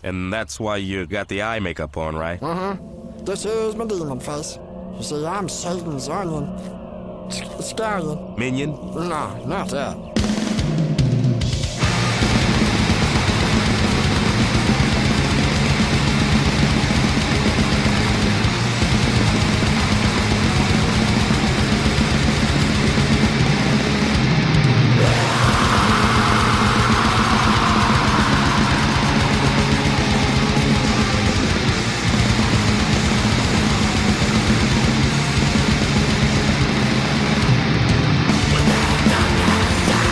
And that's why you got the eye makeup on, right? Mm-hmm. This is my demon face. You see, I'm Satan's onion. Scallion. Minion? No, not that. With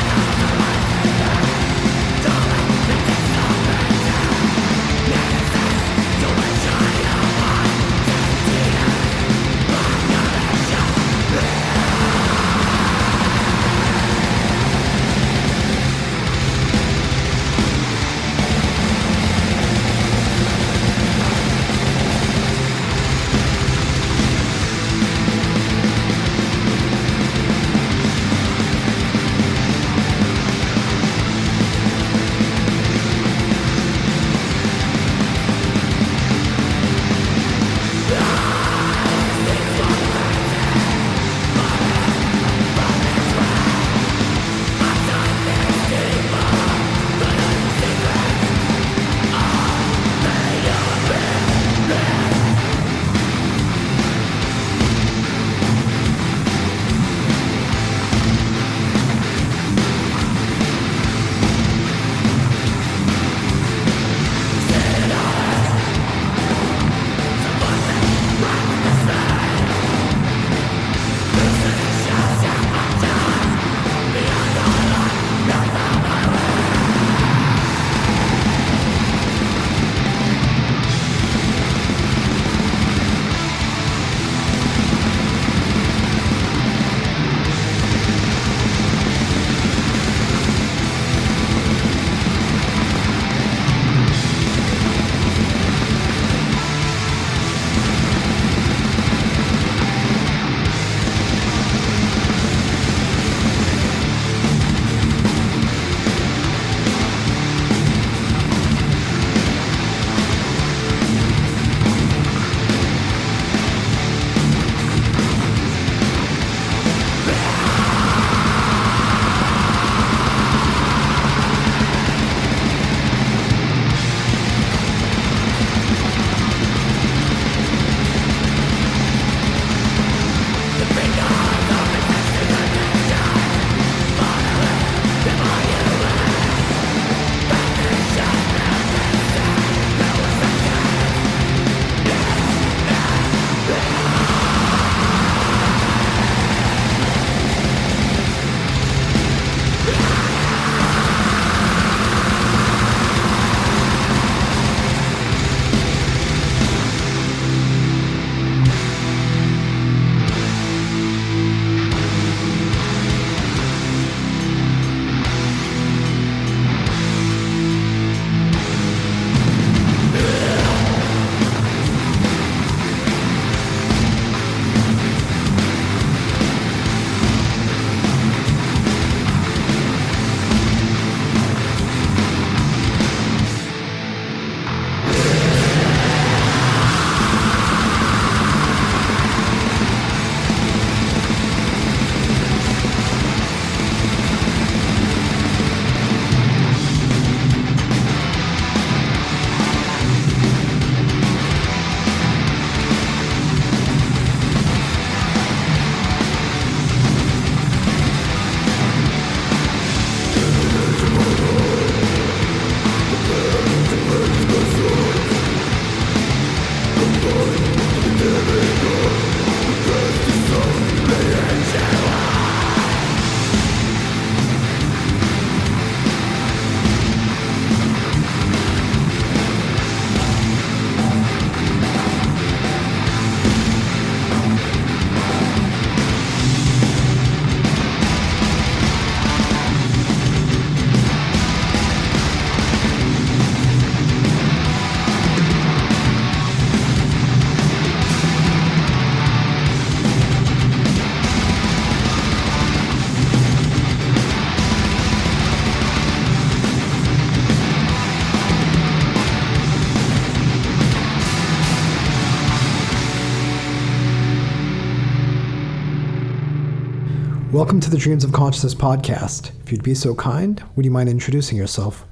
Welcome to the Dreams of Consciousness podcast. If you'd be so kind, would you mind introducing yourself?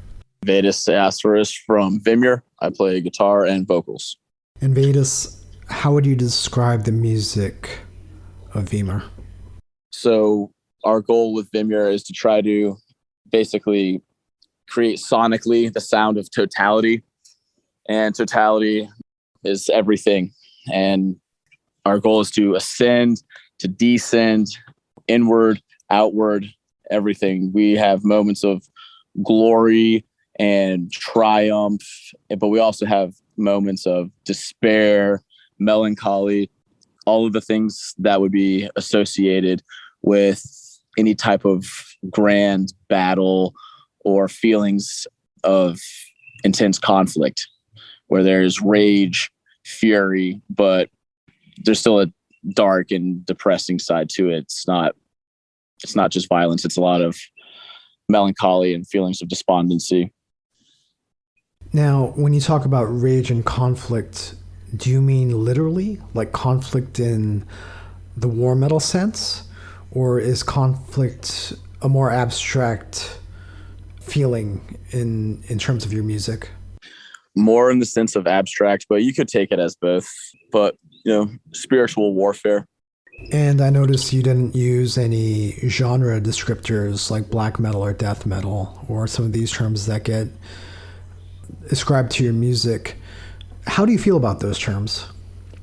Vaedis Eosphorus from Vimur. I play guitar and vocals. And Vaedis, how would you describe the music of Vimur? So our goal with Vimur is to try to basically create sonically the sound of totality. And totality is everything. And our goal is to ascend, to descend, inward, outward, everything. We have moments of glory and triumph, but we also have moments of despair, melancholy, all of the things that would be associated with any type of grand battle or feelings of intense conflict, where there's rage, fury, but there's still a dark and depressing side to it. It's not just violence. It's a lot of melancholy and feelings of despondency. Now, when you talk about rage and conflict, do you mean literally, like conflict in the war metal sense? Or is conflict a more abstract feeling in terms of your music? More in the sense of abstract, but you could take it as both. But, spiritual warfare. And I noticed you didn't use any genre descriptors like black metal or death metal or some of these terms that get ascribed to your music. How do you feel about those terms?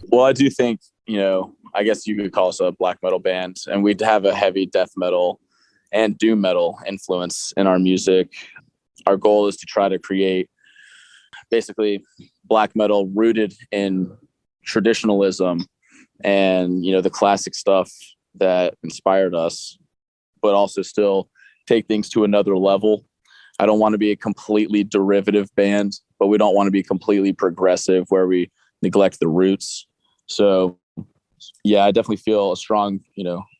Well, I do think, I guess you could call us a black metal band, and we'd have a heavy death metal and doom metal influence in our music. Our goal is to try to create basically black metal rooted in traditionalism and, the classic stuff that inspired us, but also still take things to another level. I don't want to be a completely derivative band, but we don't want to be completely progressive where we neglect the roots. So yeah, I definitely feel a strong,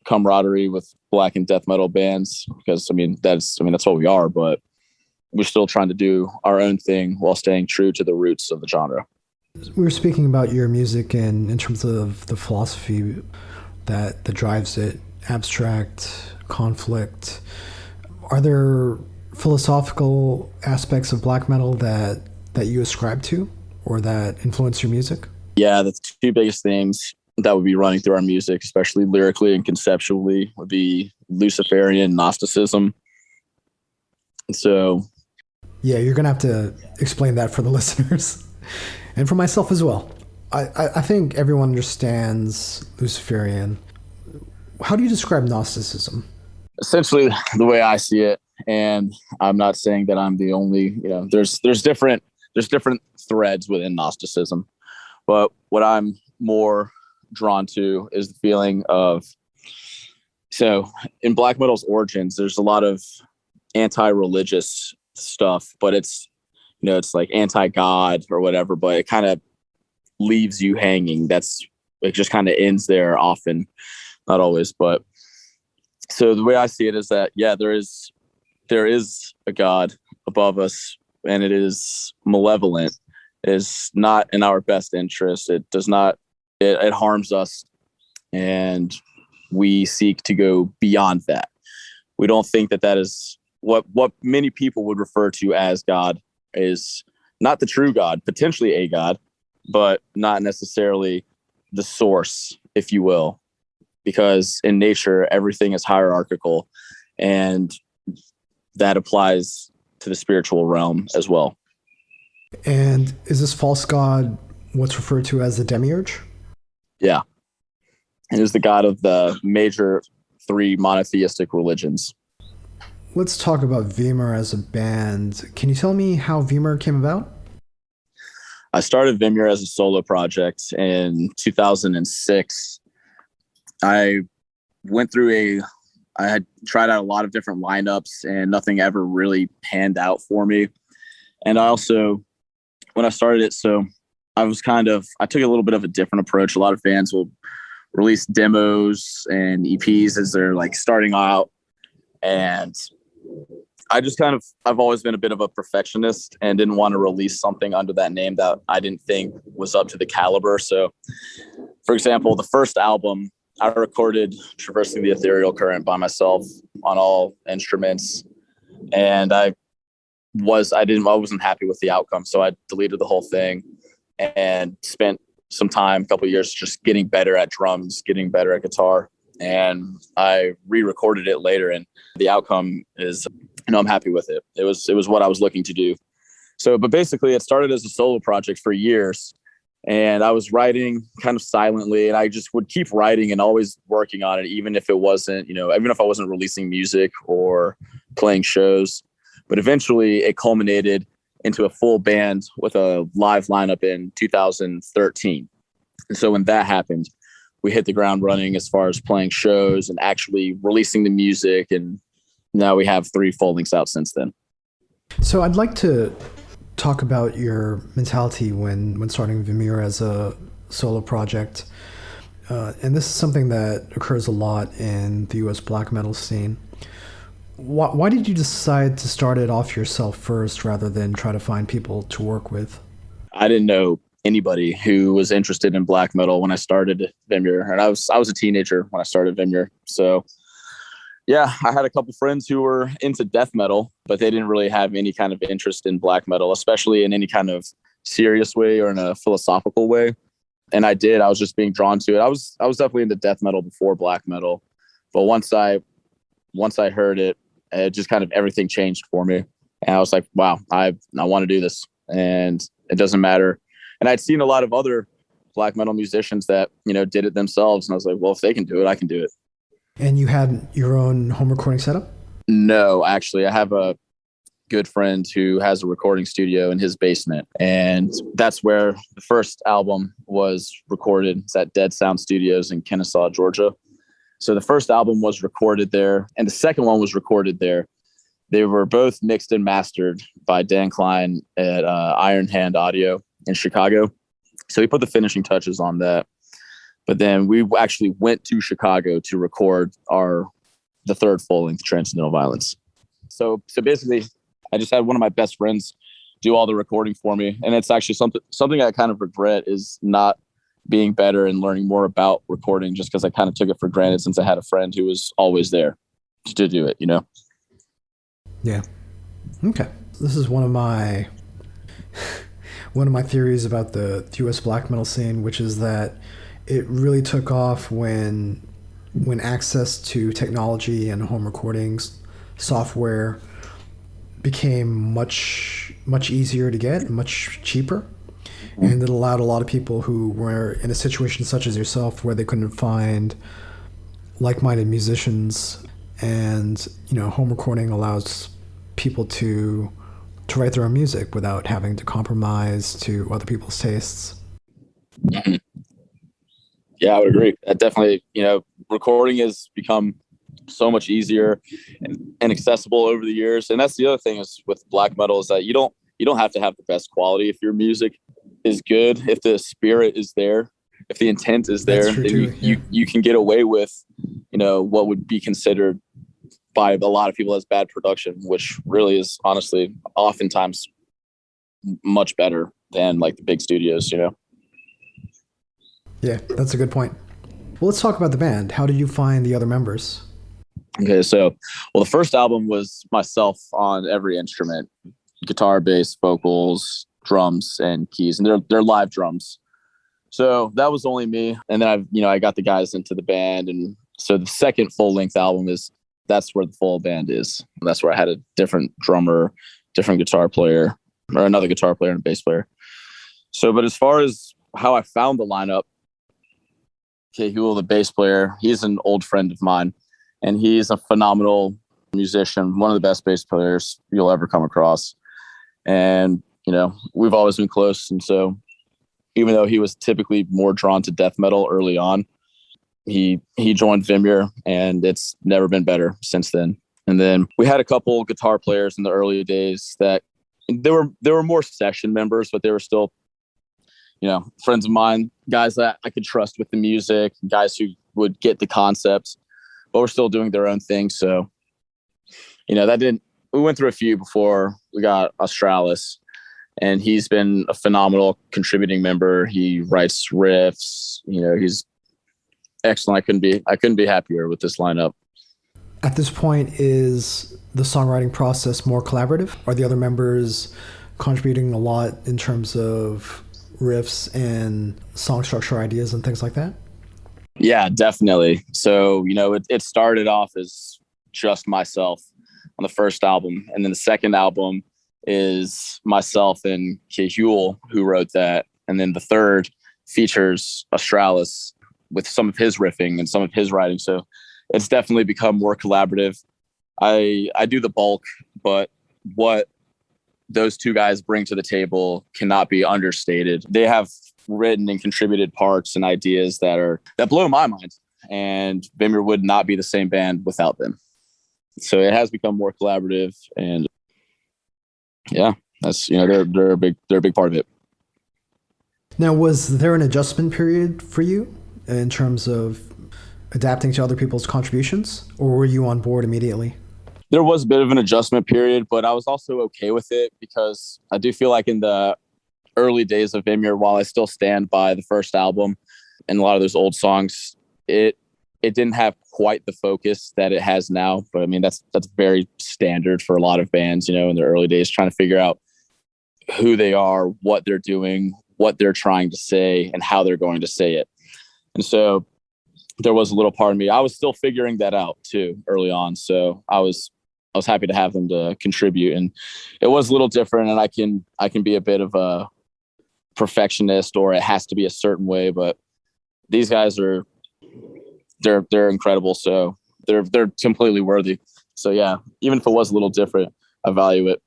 camaraderie with black and death metal bands because that's what we are, but we're still trying to do our own thing while staying true to the roots of the genre. We were speaking about your music in terms of the philosophy that drives it, abstract, conflict. Are there philosophical aspects of black metal that you ascribe to or that influence your music? Yeah, the two biggest things that would be running through our music, especially lyrically and conceptually, would be Luciferian Gnosticism. And so... yeah, you're going to have to explain that for the listeners and for myself as well. I think everyone understands Luciferian. How do you describe Gnosticism? Essentially, the way I see it, and I'm not saying that I'm the only, there's different threads within Gnosticism, but what I'm more drawn to is the feeling of, so in black metal's origins, there's a lot of anti-religious stuff, but it's like anti-God or whatever, but it kind of leaves you hanging. It just kind of ends there often, not always, but so the way I see it is that, yeah, there is a God above us, and it is malevolent. It is not in our best interest. It harms us, and we seek to go beyond that. We don't think that is what many people would refer to as God is not the true God, potentially a God, but not necessarily the source, if you will, because in nature, everything is hierarchical, and that applies to the spiritual realm as well. And is this false god what's referred to as the demiurge? Yeah. It is the god of the major 3 monotheistic religions. Let's talk about Vimur as a band. Can you tell me how Vimur came about? I started Vimur as a solo project in 2006. I had tried out a lot of different lineups and nothing ever really panned out for me. And I also, when I started it, so I took a little bit of a different approach. A lot of bands will release demos and EPs as they're like starting out. And I've always been a bit of a perfectionist and didn't want to release something under that name that I didn't think was up to the caliber. So for example, the first album, I recorded Traversing the Ethereal Current by myself on all instruments, and I wasn't happy with the outcome, so I deleted the whole thing and spent some time, a couple of years, just getting better at drums, getting better at guitar, and I re-recorded it later, and the outcome is, I'm happy with it. It was what I was looking to do. So, but basically, it started as a solo project for years, and I was writing kind of silently, and I just would keep writing and always working on it, even if it wasn't, even if I wasn't releasing music or playing shows. But eventually it culminated into a full band with a live lineup in 2013. And so when that happened, we hit the ground running as far as playing shows and actually releasing the music. And now we have 3 full lengths out since then. So I'd like to talk about your mentality when starting Vimur as a solo project. And this is something that occurs a lot in the US black metal scene. Why did you decide to start it off yourself first rather than try to find people to work with? I didn't know anybody who was interested in black metal when I started Vimur, and I was a teenager when I started Vimur. So yeah, I had a couple friends who were into death metal, but they didn't really have any kind of interest in black metal, especially in any kind of serious way or in a philosophical way. And I was just being drawn to it. I was definitely into death metal before black metal, but once I heard it, just kind of everything changed for me. And I was like, wow, I want to do this, and it doesn't matter. And I'd seen a lot of other black metal musicians that, did it themselves. And I was like, well, if they can do it, I can do it. And you had your own home recording setup? No, actually, I have a good friend who has a recording studio in his basement. And that's where the first album was recorded. It's at Dead Sound Studios in Kennesaw, Georgia. So the first album was recorded there, and the second one was recorded there. They were both mixed and mastered by Dan Klein at Iron Hand Audio in Chicago. So he put the finishing touches on that. But then we actually went to Chicago to record the third full-length Transcendental Violence. So basically, I just had one of my best friends do all the recording for me, and it's actually something I kind of regret is not being better and learning more about recording, just because I kind of took it for granted since I had a friend who was always there to do it, Yeah. Okay. This is one of my theories about the US black metal scene, which is that it really took off when access to technology and home recordings software became much easier to get, much cheaper. And it allowed a lot of people who were in a situation such as yourself where they couldn't find like-minded musicians, and home recording allows people to write their own music without having to compromise to other people's tastes. Mm-hmm. Yeah, I would agree. That definitely, recording has become so much easier and accessible over the years. And that's the other thing is with black metal is that you don't have to have the best quality if your music is good. If the spirit is there, if the intent is there, then you can get away with, what would be considered by a lot of people as bad production, which really is honestly oftentimes much better than like the big studios, Yeah, that's a good point. Well, let's talk about the band. How did you find the other members? Okay, so, the first album was myself on every instrument, guitar, bass, vocals, drums, and keys, and they're live drums. So that was only me. And then I got the guys into the band. And so the second full length album that's where the full band is. And that's where I had a different drummer, different guitar player, or another guitar player and a bass player. So, but as far as how I found the lineup, Cahill, the bass player, he's an old friend of mine, and he's a phenomenal musician, one of the best bass players you'll ever come across. And, we've always been close. And so even though he was typically more drawn to death metal early on, he joined Vimur, and it's never been better since then. And then we had a couple guitar players in the early days that they were more session members, but they were still, friends of mine, guys that I could trust with the music, guys who would get the concepts, but were still doing their own thing. So, we went through a few before we got Australis, and he's been a phenomenal contributing member. He writes riffs, he's excellent. I couldn't be happier with this lineup. At this point, is the songwriting process more collaborative? Are the other members contributing a lot in terms of riffs and song structure ideas and things like that? Yeah, definitely. So, it started off as just myself on the first album. And then the second album is myself and Kehul, who wrote that. And then the third features Australis with some of his riffing and some of his writing. So it's definitely become more collaborative. I do the bulk, but what those two guys bring to the table cannot be understated. They have written and contributed parts and ideas that blow my mind, and Vimur would not be the same band without them. So it has become more collaborative, and yeah, that's, they're a big part of it. Now, was there an adjustment period for you in terms of adapting to other people's contributions, or were you on board immediately? There was a bit of an adjustment period, but I was also okay with it, because I do feel like in the early days of Vimur, while I still stand by the first album and a lot of those old songs, it didn't have quite the focus that it has now. But I mean, that's very standard for a lot of bands, in their early days, trying to figure out who they are, what they're doing, what they're trying to say, and how they're going to say it. And so there was a little part of me, I was still figuring that out too early on. So I was happy to have them to contribute, and it was a little different, and I can be a bit of a perfectionist, or it has to be a certain way, but these guys they're incredible. So they're completely worthy. So yeah, even if it was a little different, I value it.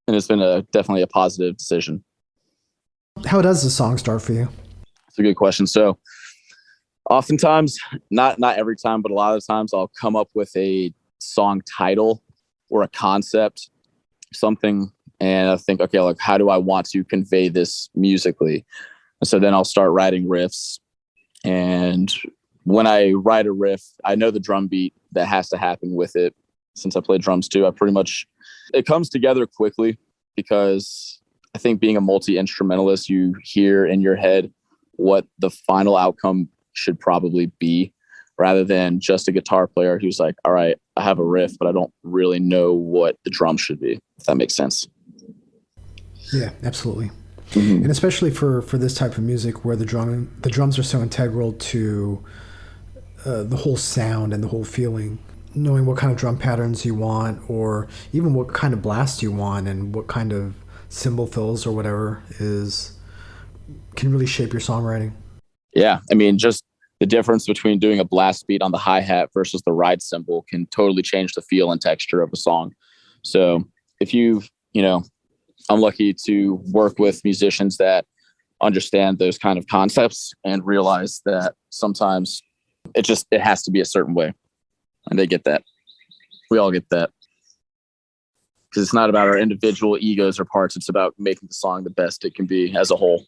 And it's been definitely a positive decision. How does the song start for you? It's a good question. So oftentimes, not every time, but a lot of times, I'll come up with a song title or a concept, something, and I think, okay, like, how do I want to convey this musically? And so then I'll start writing riffs. And when I write a riff, I know the drum beat that has to happen with it. Since I play drums too, it comes together quickly, because I think being a multi-instrumentalist, you hear in your head what the final outcome should probably be, rather than just a guitar player who's like, all right, I have a riff, but I don't really know what the drum should be, if that makes sense. Yeah, absolutely. Mm-hmm. And especially for this type of music, where the drums are so integral to the whole sound and the whole feeling, knowing what kind of drum patterns you want, or even what kind of blast you want, and what kind of cymbal fills or whatever can really shape your songwriting. Yeah, I mean, just the difference between doing a blast beat on the hi-hat versus the ride cymbal can totally change the feel and texture of a song. So if I'm lucky to work with musicians that understand those kind of concepts and realize that sometimes it has to be a certain way. And they get that. We all get that. Because it's not about our individual egos or parts. It's about making the song the best it can be as a whole.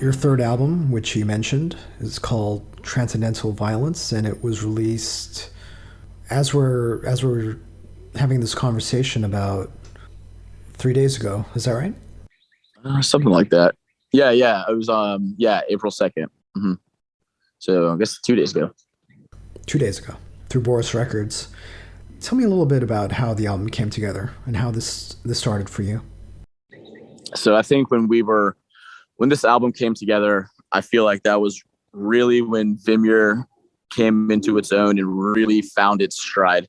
your third album, which you mentioned, is called Transcendental Violence, and it was released as we're having this conversation about 3 days ago. Is that right? Something like that. Yeah. It was April 2nd. Mm-hmm. So I guess 2 days ago. 2 days ago, through Boris Records. Tell me a little bit about how the album came together and how this started for you. So I think when this album came together, I feel like that was really when Vimur came into its own and really found its stride.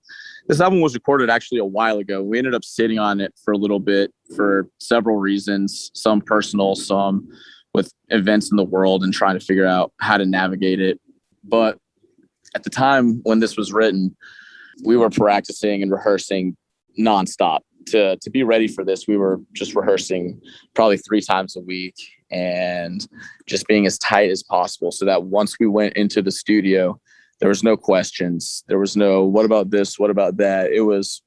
This album was recorded actually a while ago. We ended up sitting on it for a little bit for several reasons, some personal, some with events in the world and trying to figure out how to navigate it. But at the time when this was written, we were practicing and rehearsing nonstop. To be ready for this, we were just rehearsing probably 3 times a week and just being as tight as possible so that once we went into the studio, there was no questions. There was no, what about this? What about that?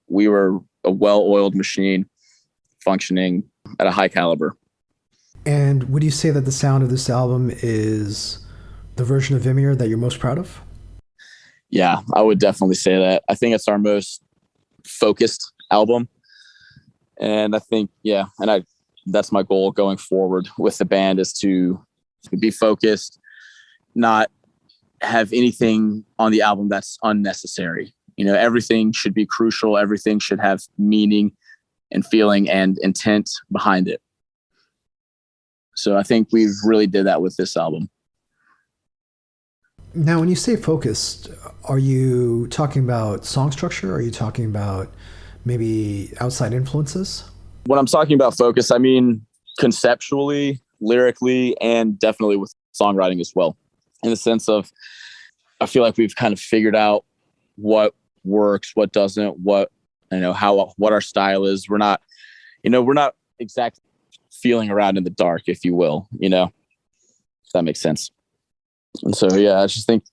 We were a well-oiled machine functioning at a high caliber. And would you say that the sound of this album is the version of Vimur that you're most proud of? Yeah, I would definitely say that. I think it's our most focused album. And I think, that's my goal going forward with the band, is to be focused, not have anything on the album that's unnecessary. Everything should be crucial. Everything should have meaning and feeling and intent behind it. So I think we really did that with this album. Now, when you say focused, are you talking about song structure? Are you talking about maybe outside influences? When I'm talking about focus, I mean conceptually, lyrically, and definitely with songwriting as well. In the sense of, I feel like we've kind of figured out what works, what doesn't, what our style is. We're not exactly feeling around in the dark, if you will, if that makes sense. And so, I just think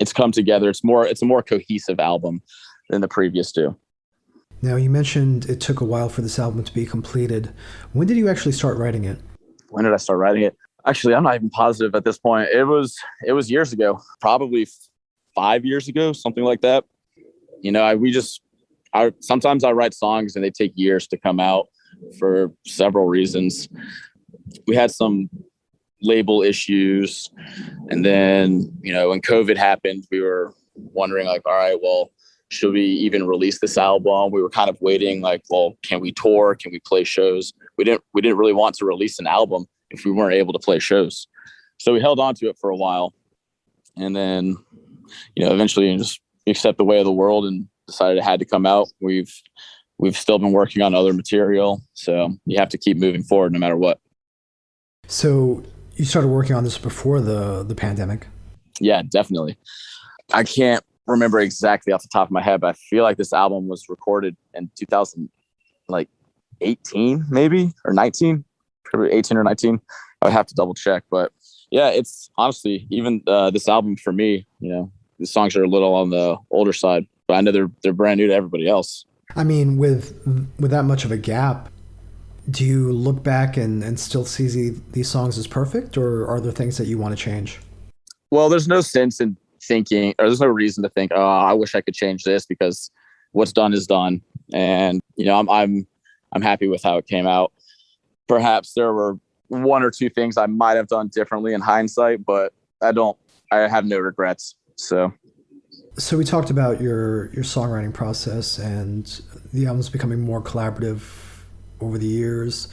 it's come together. It's a more cohesive album than the previous two. Now, you mentioned it took a while for this album to be completed. When did you actually start writing it? When did I start writing it? Actually, I'm not even positive at this point. It was years ago, probably 5 years ago, something like that. Sometimes I write songs and they take years to come out for several reasons. We had some label issues, and then when COVID happened, we were wondering all right, well, should we even release this album? We were kind of waiting well, can we tour? Can we play shows? We didn't really want to release an album if we weren't able to play shows, so we held on to it for a while, and then eventually just accept the way of the world and decided it had to come out. We've still been working on other material, so you have to keep moving forward no matter what. So you started working on this before the pandemic? Yeah, definitely. I can't remember exactly off the top of my head, but I feel like this album was recorded in 2018, maybe, or 19, probably 18 or 19. I would have to double check, but yeah, it's honestly, even this album for me, the songs are a little on the older side, but I know they're brand new to everybody else. I mean, with that much of a gap, do you look back and still see these songs as perfect, or are there things that you want to change? Well, there's no sense in thinking, or there's no reason to think, I wish I could change this, because what's done is done. And, I'm happy with how it came out. Perhaps there were 1 or 2 things I might have done differently in hindsight, but I have no regrets. So we talked about your songwriting process and the album's becoming more collaborative over the years.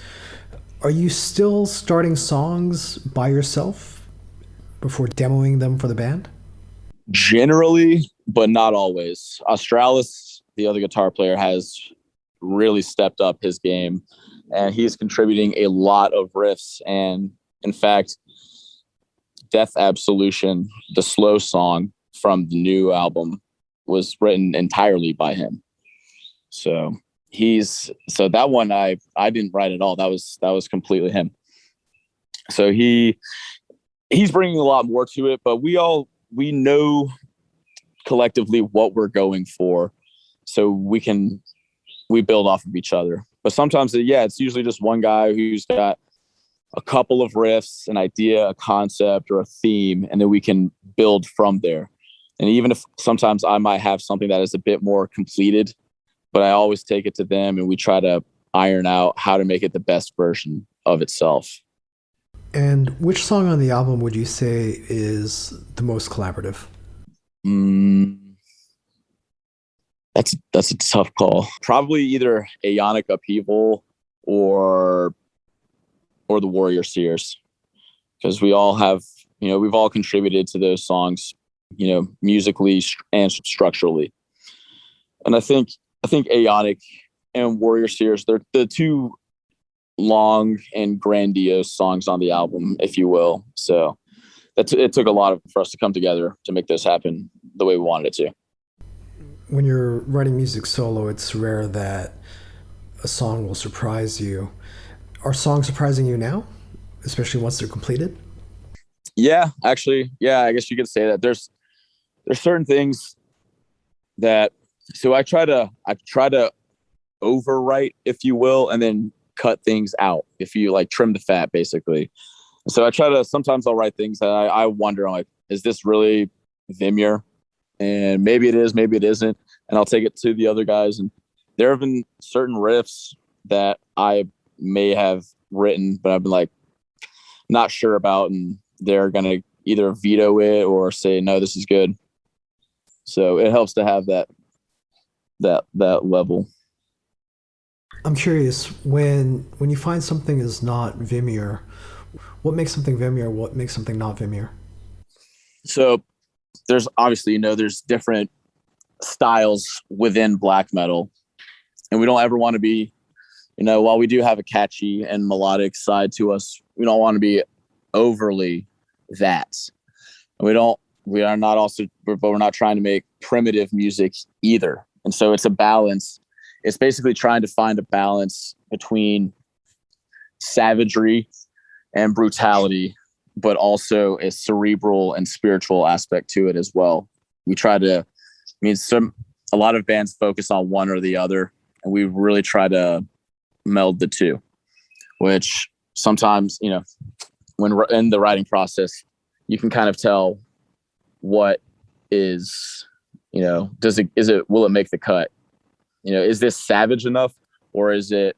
Are you still starting songs by yourself before demoing them for the band? Generally, but not always. Australis, the other guitar player, has really stepped up his game, and he's contributing a lot of riffs. And in fact, Death Absolution, the slow song from the new album, was written entirely by him. So that one I didn't write at all. That was completely him. So he's bringing a lot more to it, but we know collectively what we're going for, so we build off of each other. But sometimes, it's usually just one guy who's got a couple of riffs, an idea, a concept, or a theme, and then we can build from there. And even if sometimes I might have something that is a bit more completed, but I always take it to them and we try to iron out how to make it the best version of itself. And which song on the album would you say is the most collaborative? That's a tough call. Probably either Aeonic Upheaval or the Warrior Seers, because we all have, we've all contributed to those songs, musically and structurally. And I think Aeonic and Warrior Seers, they're the two long and grandiose songs on the album, if you will. So it took a lot for us to come together to make this happen the way we wanted it to. When you're writing music solo, it's rare that a song will surprise you. Are songs surprising you now, especially once they're completed? Yeah, actually, I guess you could say that. There's certain things that, so I try to overwrite, if you will, and then cut things out, if you like trim the fat, basically. So sometimes I'll write things that I wonder, I'm like, is this really Vimur? And maybe it is, maybe it isn't. And I'll take it to the other guys. And there have been certain riffs that I may have written, but I've been like, not sure about. And they're going to either veto it or say, no, this is good. So it helps to have that level. I'm curious, when you find something is not Vimur, what makes something Vimur? What makes something not Vimur? So there's obviously, there's different styles within black metal, and we don't ever want to be, while we do have a catchy and melodic side to us, we don't want to be overly that. And we're not trying to make primitive music either. And so it's a balance. It's basically trying to find a balance between savagery and brutality, but also a cerebral and spiritual aspect to it as well. A lot of bands focus on one or the other, and we really try to meld the two, which sometimes, when in the writing process, you can kind of tell what is, will it make the cut? Is this savage enough, or is it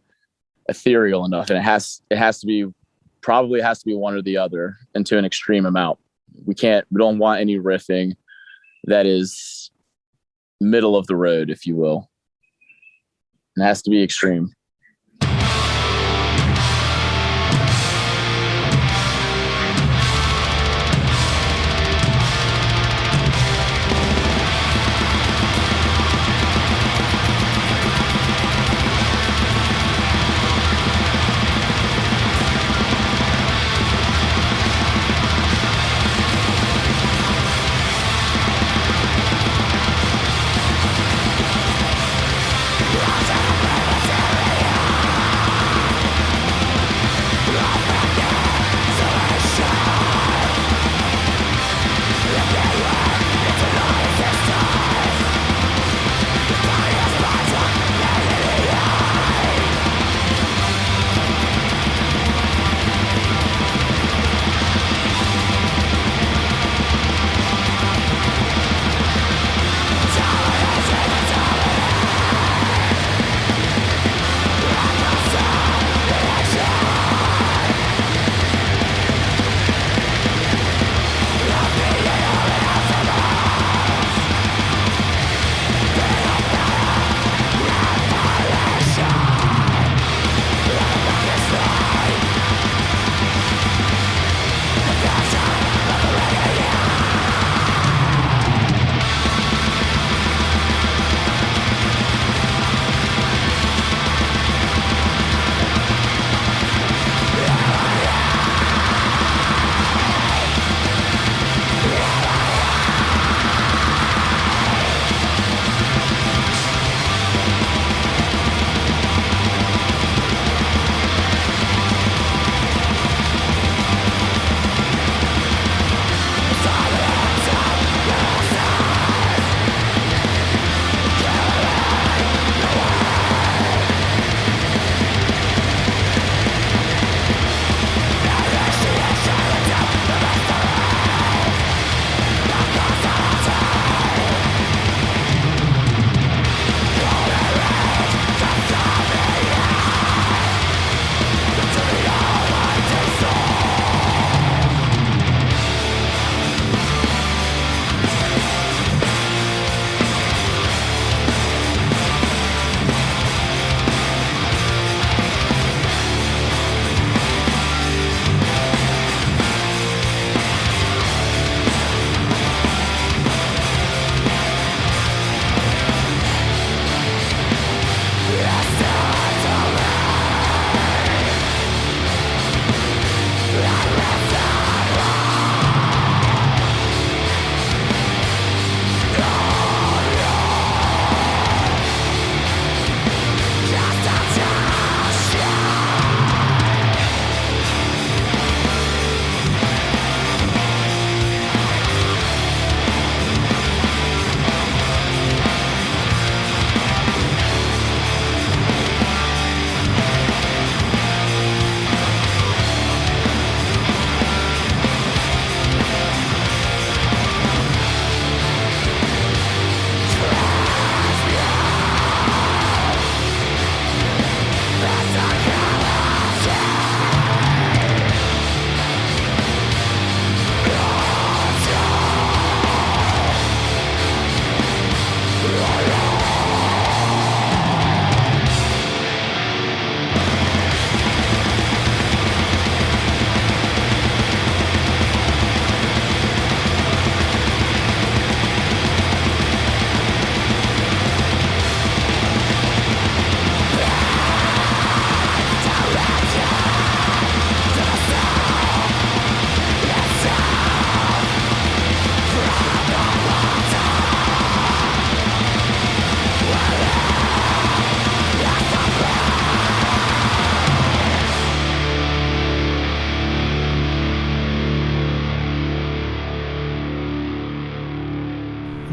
ethereal enough? And it probably has to be one or the other, and to an extreme amount. We don't want any riffing that is middle of the road, if you will. It has to be extreme. Transcendental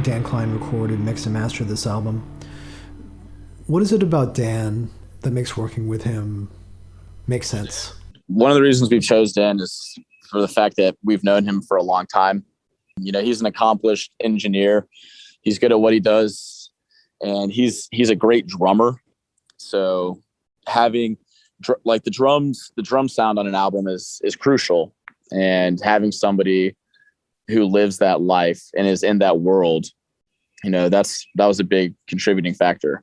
Dan Klein recorded, mixed and mastered this album. What is it about Dan that makes working with him make sense? One of the reasons we've chose Dan is for the fact that we've known him for a long time. You know, he's an accomplished engineer. He's good at what he does, and he's a great drummer. So having like the drum sound on an album is crucial, and having somebody who lives that life and is in that world, you know, that was a big contributing factor.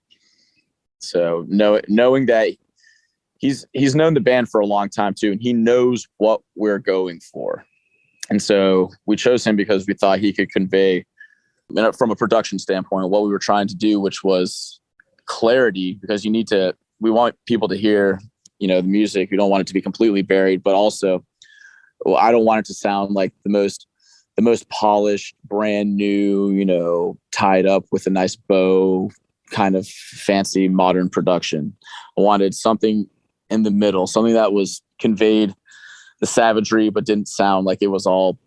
So knowing that he's known the band for a long time too, and he knows what we're going for. And so we chose him because we thought he could convey, from a production standpoint, what we were trying to do, which was clarity, because we want people to hear, you know, the music. We don't want it to be completely buried, but also, I don't want it to sound like the most polished, brand new, you know, tied up with a nice bow, kind of fancy modern production. I wanted something in the middle, something that was conveyed the savagery, but didn't sound like it was all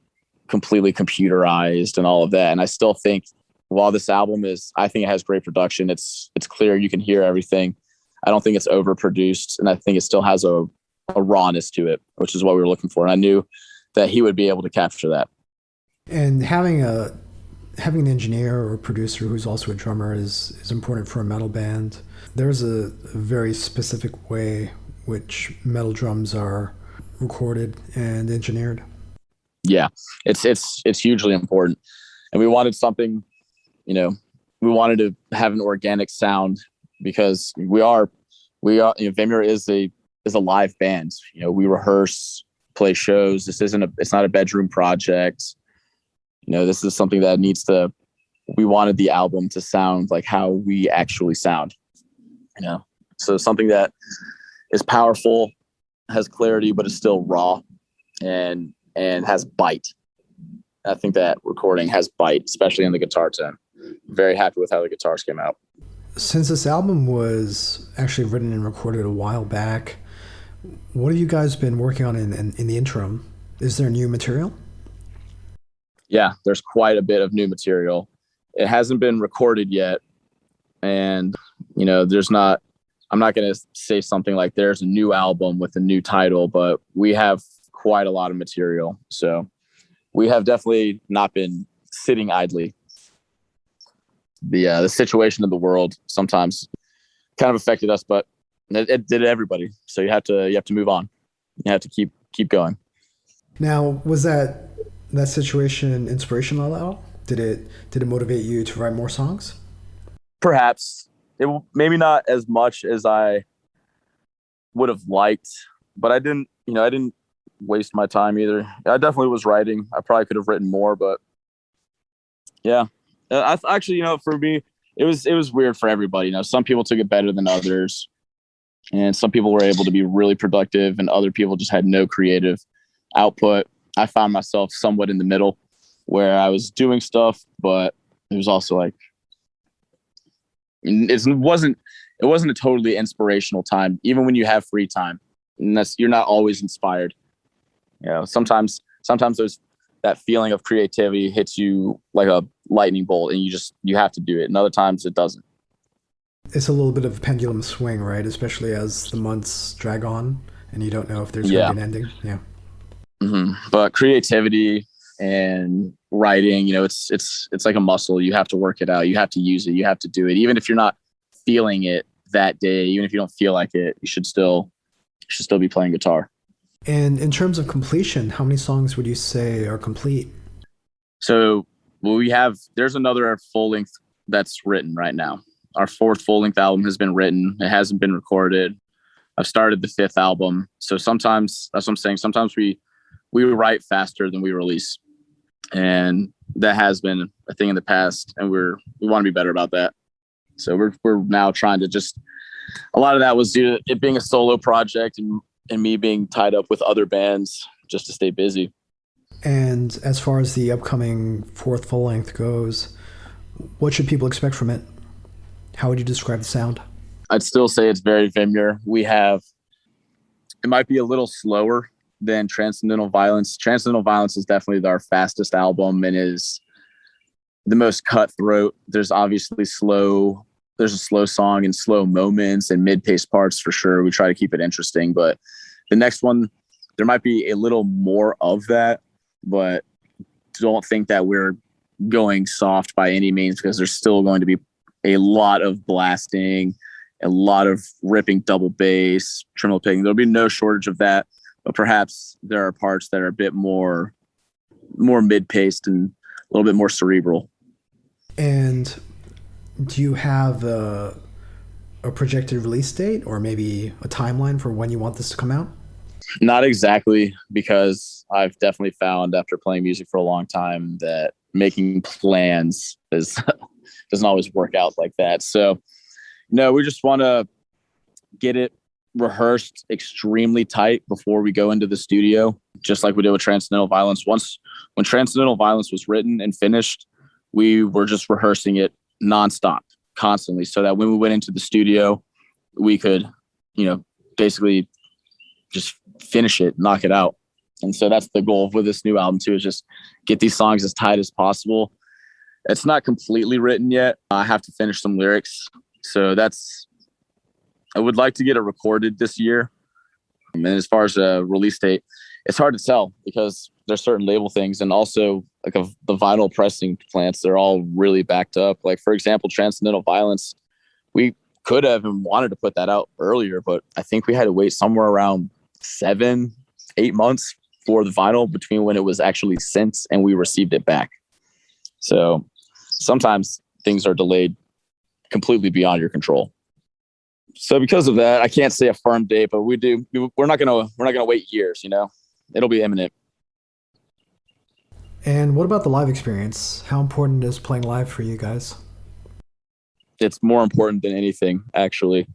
completely computerized and all of that. And I still think, while this album I think it has great production. It's clear, you can hear everything. I don't think it's overproduced, and I think it still has a rawness to it, which is what we were looking for. And I knew that he would be able to capture that. And having an engineer or producer who's also a drummer is important for a metal band. There's a very specific way which metal drums are recorded and engineered. Yeah, it's hugely important. And we wanted something, you know, we wanted to have an organic sound, because we are, you know, Vimur is a live band. You know, we rehearse, play shows. It's not a bedroom project. You know, this is something that we wanted the album to sound like how we actually sound, you know? So something that is powerful, has clarity, but is still raw and has bite. I think that recording has bite, especially in the guitar tone. Very happy with how the guitars came out. Since this album was actually written and recorded a while back, what have you guys been working on in the interim? Is there new material? Yeah, there's quite a bit of new material. It hasn't been recorded yet. And, you know, I'm not going to say something like there's a new album with a new title, but we have quite a lot of material. So we have definitely not been sitting idly. The situation of the world sometimes kind of affected us, but it did everybody. So you have to move on. You have to keep going. Now, was that situation inspirational at all? Did it motivate you to write more songs? Perhaps. It maybe not as much as I would have liked, but I didn't waste my time either. I definitely was writing. I probably could have written more, but yeah. I actually, you know, for me, it was weird for everybody. You know, some people took it better than others, and some people were able to be really productive, and other people just had no creative output. I found myself somewhat in the middle, where I was doing stuff, but it was also like, it wasn't a totally inspirational time, even when you have free time. And you're not always inspired. You know, sometimes that feeling of creativity hits you like a lightning bolt, and you have to do it. And other times it doesn't. It's a little bit of a pendulum swing, right? Especially as the months drag on and you don't know if there's going to be an ending. Yeah. Mm-hmm. But creativity and writing, you know, it's like a muscle. You have to work it out. You have to use it. You have to do it. Even if you're not feeling it that day, even if you don't feel like it, you should still be playing guitar. And in terms of completion, how many songs would you say are complete? So there's another full length that's written right now. Our 4th full length album has been written. It hasn't been recorded. I've started the 5th album. So sometimes, that's what I'm saying, sometimes we write faster than we release. And that has been a thing in the past, and we want to be better about that. So we're now trying to a lot of that was due to it being a solo project and me being tied up with other bands just to stay busy. And as far as the upcoming 4th full length goes, what should people expect from it? How would you describe the sound? I'd still say it's very Vimur. It might be a little slower than Transcendental Violence. Transcendental Violence is definitely our fastest album and is the most cutthroat. There's obviously there's a slow song and slow moments and mid-paced parts for sure. We try to keep it interesting, but the next one, there might be a little more of that, but don't think that we're going soft by any means, because there's still going to be a lot of blasting, a lot of ripping double bass, tremolo picking. There'll be no shortage of that, but perhaps there are parts that are a bit more mid-paced and a little bit more cerebral. And do you have a projected release date or maybe a timeline for when you want this to come out? Not exactly, because I've definitely found after playing music for a long time that making plans doesn't always work out like that. So, no, we just want to get it rehearsed extremely tight before we go into the studio, just like we did with Transcendental Violence. When Transcendental Violence was written and finished, we were just rehearsing it nonstop, constantly, so that when we went into the studio, we could, basically just finish it, knock it out. And so that's the goal with this new album too, is just get these songs as tight as possible. It's not completely written yet. I have to finish some lyrics. So I would like to get it recorded this year. And as far as a release date, it's hard to tell because there's certain label things, and also like the vinyl pressing plants, they're all really backed up. Like, for example, Transcendental Violence, we could have and wanted to put that out earlier, but I think we had to wait somewhere around 7-8 months for the vinyl between when it was actually sent and we received it back. So sometimes things are delayed completely beyond your control. So because of that, I can't say a firm date, but we're not gonna wait years, it'll be imminent. And what about the live experience? How important is playing live for you guys? It's more important than anything, actually.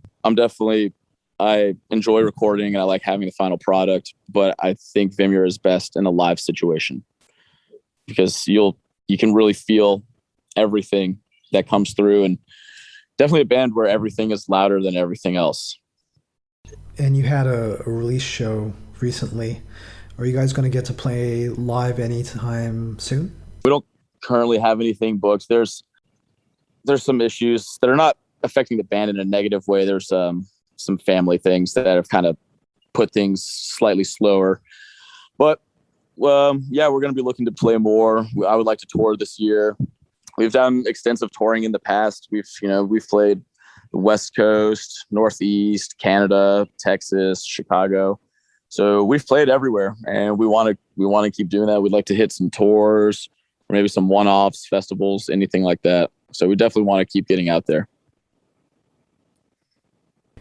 I enjoy recording and I like having the final product, but I think Vimur is best in a live situation because you can really feel everything that comes through, and definitely a band where everything is louder than everything else. And you had a release show recently. Are you guys going to get to play live anytime soon? We don't currently have anything booked. There's some issues that are not affecting the band in a negative way. There's some family things that have kind of put things slightly slower. But we're going to be looking to play more. I would like to tour this year. We've done extensive touring in the past. We've played the West Coast, Northeast, Canada, Texas, Chicago. So we've played everywhere, and we want to keep doing that. We'd like to hit some tours, or maybe some one-offs, festivals, anything like that. So we definitely want to keep getting out there.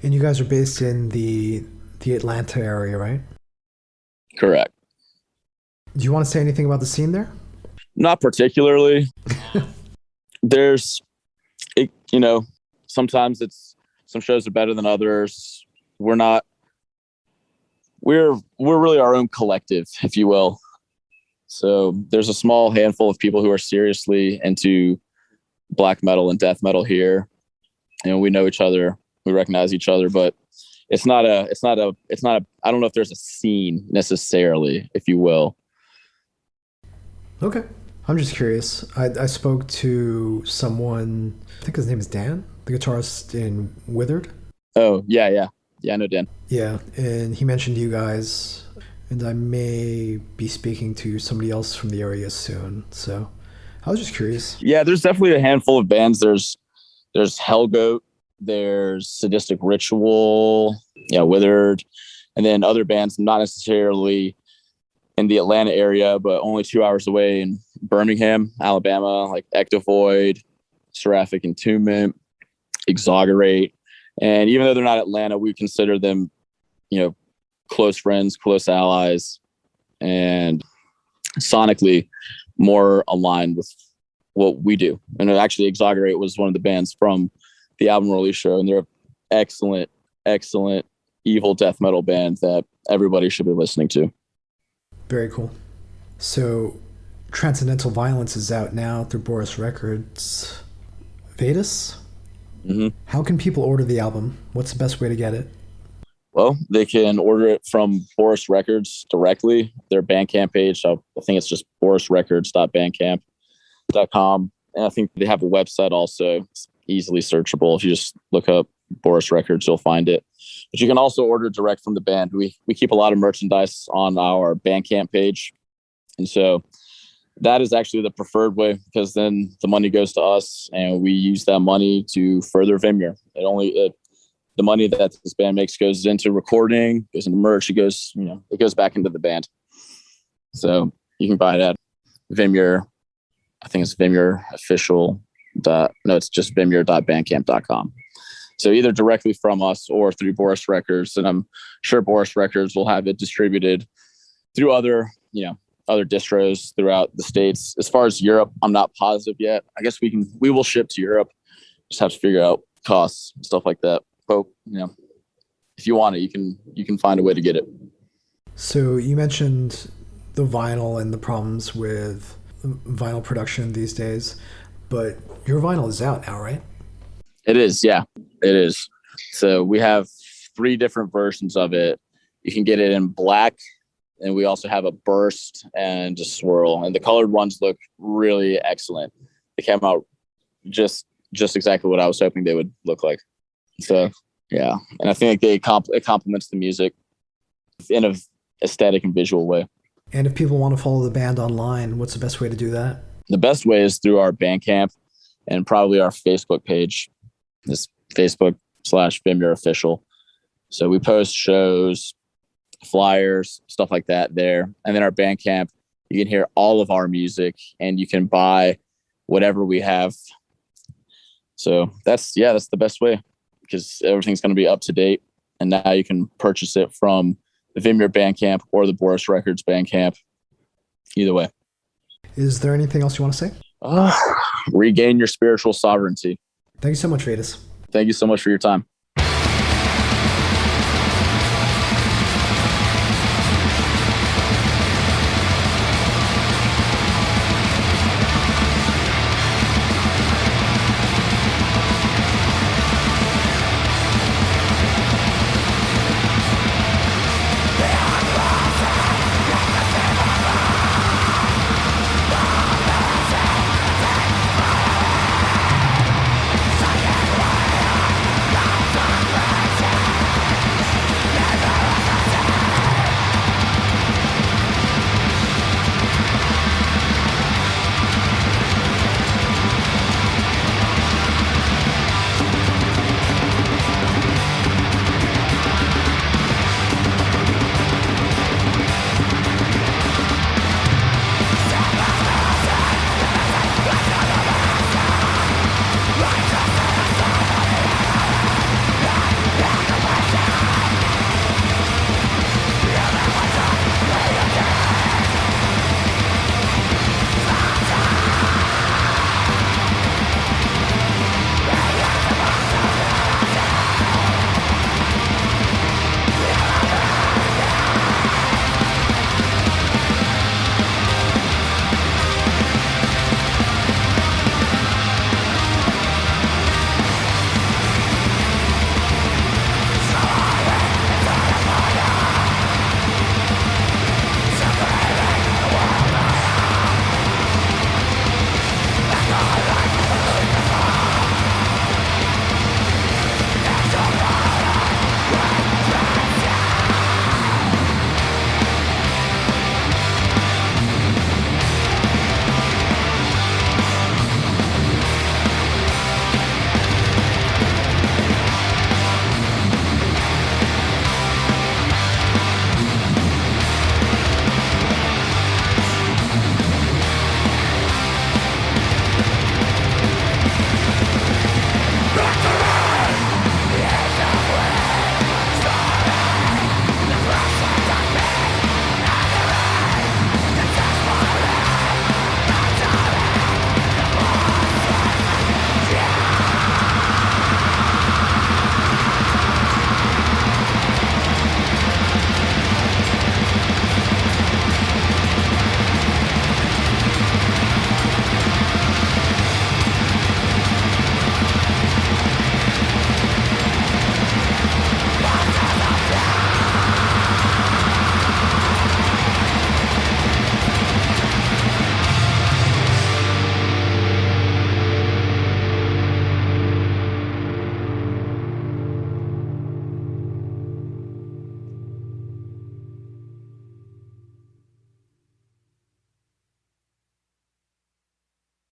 And you guys are based in the Atlanta area, right? Correct. Do you want to say anything about the scene there? Not particularly. Sometimes some shows are better than others. We're really our own collective, if you will. So there's a small handful of people who are seriously into black metal and death metal here. We know each other, we recognize each other, but it's not a, I don't know if there's a scene necessarily, if you will. Okay. I'm just curious. I spoke to someone, I think his name is Dan, the guitarist in Withered. Oh, yeah. Yeah, I know Dan. Yeah, and he mentioned you guys, and I may be speaking to somebody else from the area soon. So I was just curious. Yeah, there's definitely a handful of bands. There's Hellgoat, there's Sadistic Ritual, Withered, and then other bands not necessarily in the Atlanta area, but only 2 hours away in Birmingham, Alabama, like Ectovoid, Seraphic Entombment, Exogerate. And even though they're not Atlanta, we consider them, close friends, close allies, and sonically more aligned with what we do. And actually, Exogerate was one of the bands from the album release show, and they're an excellent evil death metal band that everybody should be listening to. Very cool. So Transcendental Violence is out now through Boris Records. Vaedis? Mm-hmm. How can people order the album? What's the best way to get it? Well, they can order it from Boris Records directly, their Bandcamp page. I think it's just borisrecords.bandcamp.com. And I think they have a website also. It's easily searchable. If you just look up Boris Records, you'll find it. But you can also order direct from the band. We keep a lot of merchandise on our Bandcamp page. And so that is actually the preferred way, because then the money goes to us and we use that money to further Vimur. The money that this band makes goes into recording, goes into merch, it goes back into the band. So you can buy it at Vimur. I think it's Vimur official. It's just vimur.bandcamp.com. So either directly from us or through Boris Records, and I'm sure Boris Records will have it distributed through other distros throughout the States. As far as Europe, I'm not positive yet. I guess we will ship to Europe. Just have to figure out costs and stuff like that. But if you want it, you can find a way to get it. So you mentioned the vinyl and the problems with vinyl production these days, but your vinyl is out now, right? It is, yeah, it is. So we have 3 different versions of it. You can get it in black, and we also have a burst and a swirl. And the colored ones look really excellent. They came out just exactly what I was hoping they would look like. So yeah, and I think it complements the music in an aesthetic and visual way. And if people want to follow the band online, what's the best way to do that? The best way is through our Bandcamp and probably our Facebook page. It's Facebook.com/Vimur official. So we post shows, flyers, stuff like that there. And then our Bandcamp, you can hear all of our music and you can buy whatever we have. So that's the best way, because everything's going to be up to date. And now you can purchase it from the Vimur Bandcamp or the Boris Records Bandcamp. Either way. Is there anything else you want to say? Regain your spiritual sovereignty. Thank you so much, Vaedis. Thank you so much for your time.